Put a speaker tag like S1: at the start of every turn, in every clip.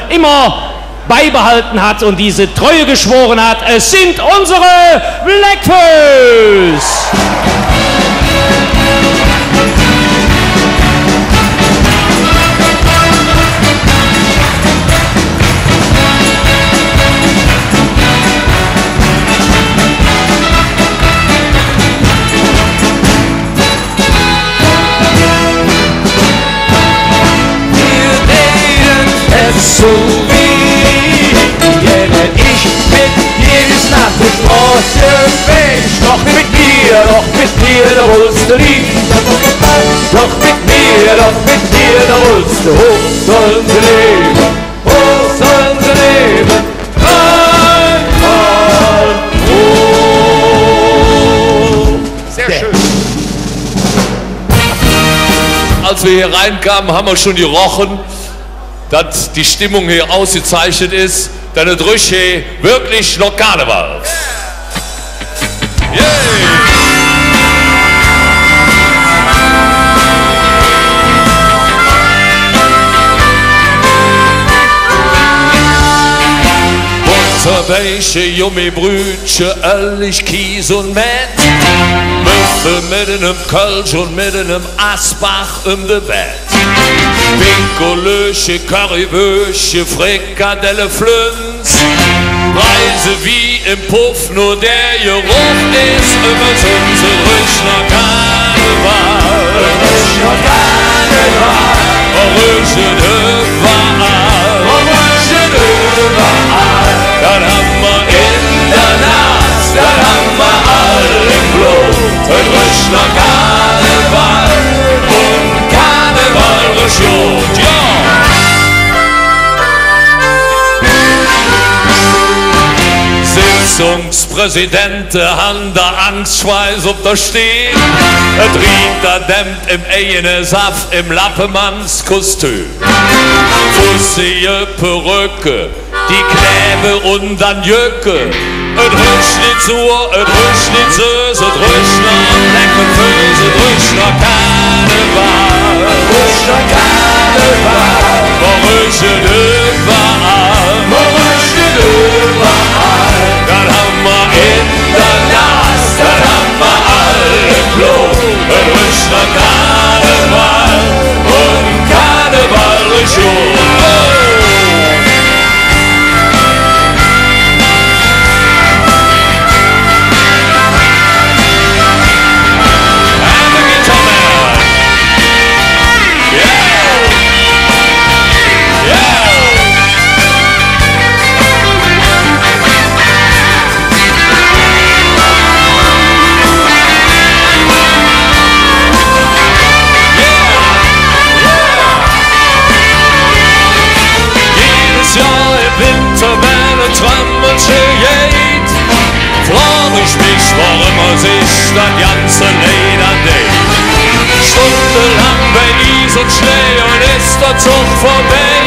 S1: immer beibehalten hat und diese Treue geschworen hat. Es sind unsere Blackfoes!
S2: So wie jene ich mit jedes Nacht durch große Mensch. Doch mit mir, da rollst du nie. Doch mit mir, da rollst du hoch sollen sie leben, hoch sollen sie leben. Einmal hoch. Sehr schön. Als wir hier reinkamen, haben wir schon gerochen, dass die Stimmung hier ausgezeichnet ist, denn es riecht hier wirklich noch Karneval. Yeah. Butterbäche, Jummibrütchen, Öllig, Kies und Mett, Müffe mit einem Kölsch und mit einem Asbach de Bett. Pinkolöche, Currywöche, Frikadelle, Flünz, Preise wie im Puff, nur der Geruch ist immer so Rüschner Karneval. Rüschner Karneval, Rüschen überall, Rüschen überall. Dann haben wir in der Nacht, dann haben wir alle im Blut. Rüschner Karneval und Karneval Rüschot, ja! Sitzungspräsidenten haben da Angstschweiß auf der Stirn. Et riecht, da dämmt im eigenen Saft im Lappemanns-Kostüm. Fussige Perücke, die Knäbe und dann Jöcke. Et rüscht nicht so, et rüscht nicht süß, et rüscht nach lecker Füß, et rüscht nach Karneval. Rüscht nach Karneval. Wo rüscht überall, wo rüscht überall. Dann haben wir in der Nacht, dann haben wir alle Blut. Et rüscht nach Karneval und Karneval rüscht warum sich das ganze Leder dehnt. Stundenlang bei Eis und Schnee und ist der Zug vorbei.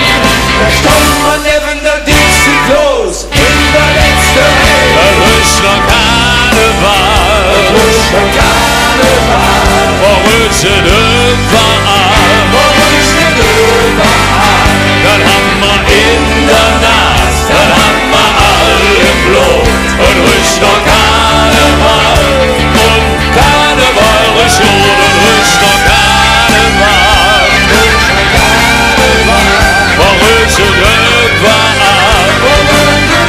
S2: Da stand man neben der Dixie-Klos in der letzten Reihe. Der Rüschner Karneval, der Rüschner Karneval, wo rüschen überall, wo rüschen überall. Dann haben wir in der Nacht, dann haben wir alle im Blut. Und Rüschner Karneval und Karneval Rüschot und Rüschner Karneval, Rüschner Karneval, wo rüschen überall, wo rüschen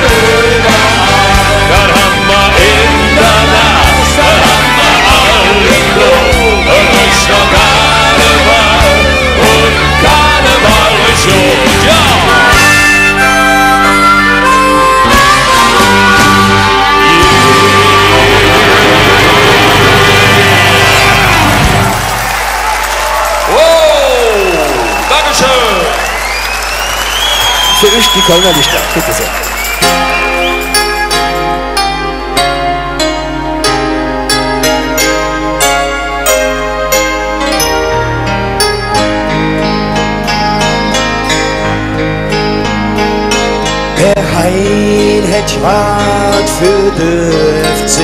S2: überall. Dann haben wir in der Nacht, dann haben wir alle im Blut. Und Rüschner Karneval und Karneval Rüschot, ja!
S3: Für euch die Kölner Lichter, bitte sehr.
S2: Der Hein hat schwarz für den FC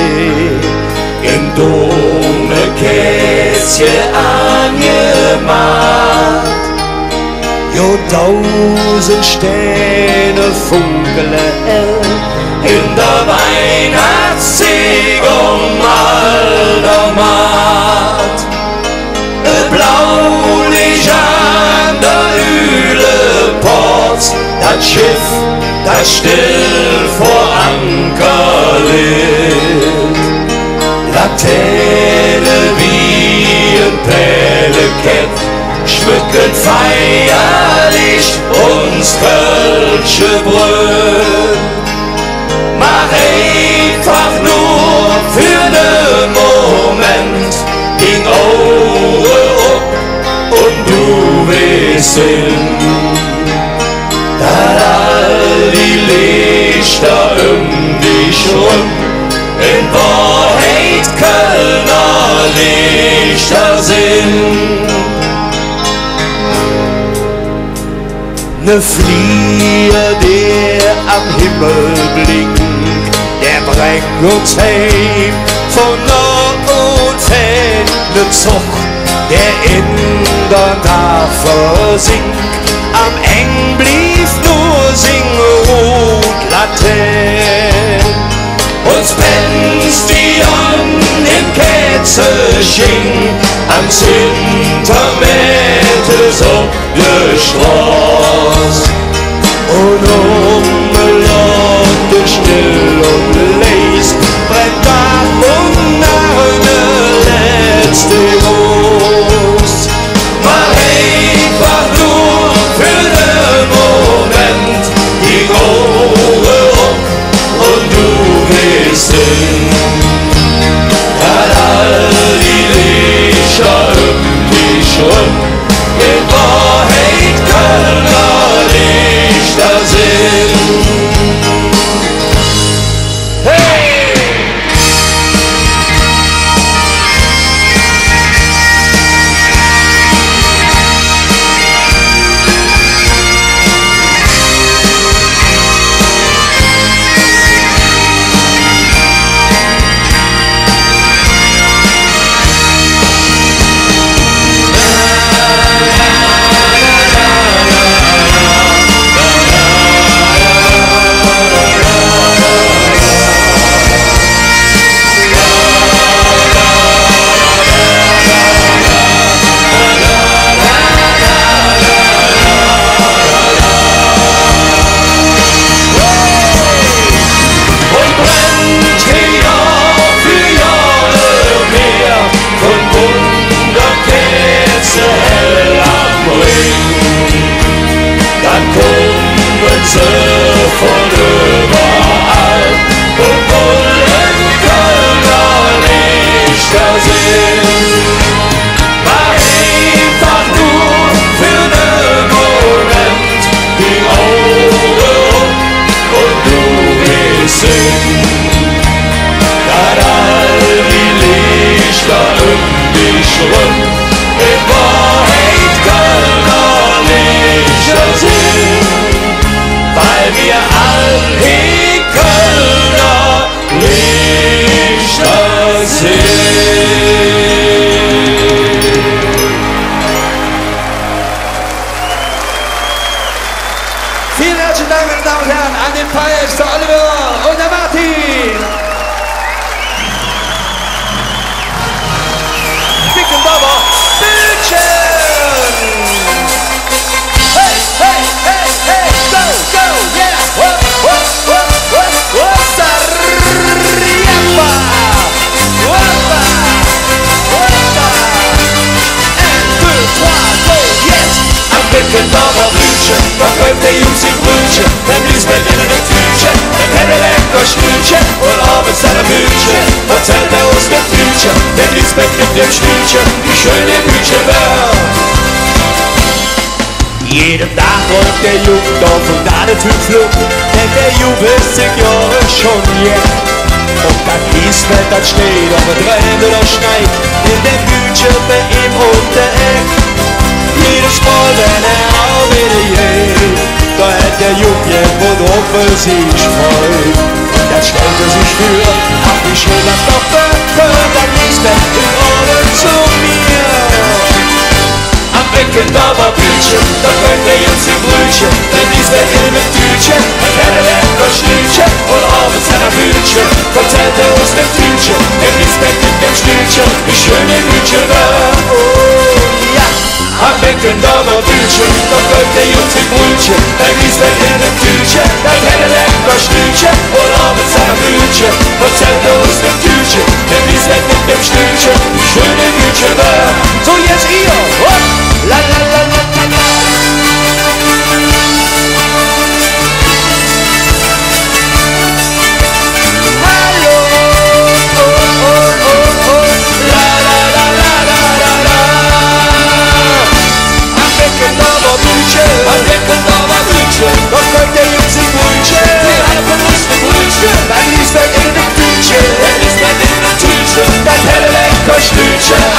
S2: im dumme Kästchen angemacht.
S3: Jo, 1000 Sterne funkele hell
S2: in der Weihnachtszig alter Maat. Blaulicht an der Üleport, das Schiff, das still vor Anker liegt. Laterne wie ein Pellekett schmücken feierlich uns Kölsche Brüll. Mach einfach nur für den Moment die Augen up und du wirst sehen, dass all die Lichter dich rum in Wahrheit Kölner Lichter sind.
S3: Ne Flieger, der am Himmel blinkt, der bringt uns heim von Nord und Süd. Ne Zug, der in der Nacht versinkt, am Eng blieb nur Rot Laternen.
S2: Uns pennt die an im Kätzelchen, ans Hintermettes auf der Straße.
S3: Und umlaut still und leis brennt da und eine letzte Ros.
S2: Mach einfach nur für den Moment die Augen up und du wirst sehen, dass all die Lichter dich rum in Wahrheit Kölner Lichter sind. Hey! Von überall und wollen Kölner Lichter sehen. Mach einfach nur für den Moment die Augen up und du wirst sehen, dass all die Lichter dich rum in Wahrheit Kölner Lichter sind. Weil wir all die Kölner Lichter sind.
S3: Vielen herzlichen Dank, meine Damen und Herren, an den Pfeif, der Oliver und der Martin. Dicken Baba, Bildchen! Hey, hey, hey, hey, go, go, yeah! Whoop, whoop, whoop, whoop, whoop, Sariappa! Whoppa! Whoppa! 1, 2, 3, go, yes!
S2: Am Dicken Baba Blütchen verkauft der Jungs die Brötchen, dann Lisbeth in einem Tütchen, dann Cadillac durch Stühlchen und abends dann ein Blütchen. Erzählt er uns mit Blütchen, denn Lisbeth mit dem Stühlchen, die schöne Blütchen wäre.
S3: Jeden Tag läuft der Jugend auf und alle fünf Minuten, denn der Jugend ist 10 Jahre schon jetzt. Und das Lisbeth, das steht, ob er brennt oder schneit, in der Bücher bei ihm um der Eck. Jedes Mal, wenn er auch wieder geht, da hat der Jugend irgendwo drauf für sich freut. Und dann stellt er sich für, ach wie schön das doch wird, dann Lisbeth in Ordnung zu mir.
S2: Am Weg
S3: denken da war Blütchen, da brennt der Jungs im Brötchen, denn dies wird in einem Tütchen, ein kleiner lecker Schnütchen, und abends an der Bühnchen, verzählt er uns dem Tütchen, der Liesbeck mit dem Stütchen, wie schön die Blütchen war, oh ja. Am Becken da war Blütchen, da brennt der Jungs im Brötchen, ein Liesbeck in einem Tütchen, ein kleiner lecker Schnütchen, und abends an der Bühnchen, verzählt er uns dem Tütchen, der Liesbeck mit dem Stütchen, wie schön die Blütchen war. So jetzt ihr, hopp, la la la la la la. Wat kijk jij op zijn broertje? Die had van ons een broertje. Mijn liefst in een tuurtje. En liefst in een tuurtje. Dat hele lekker stuurtje.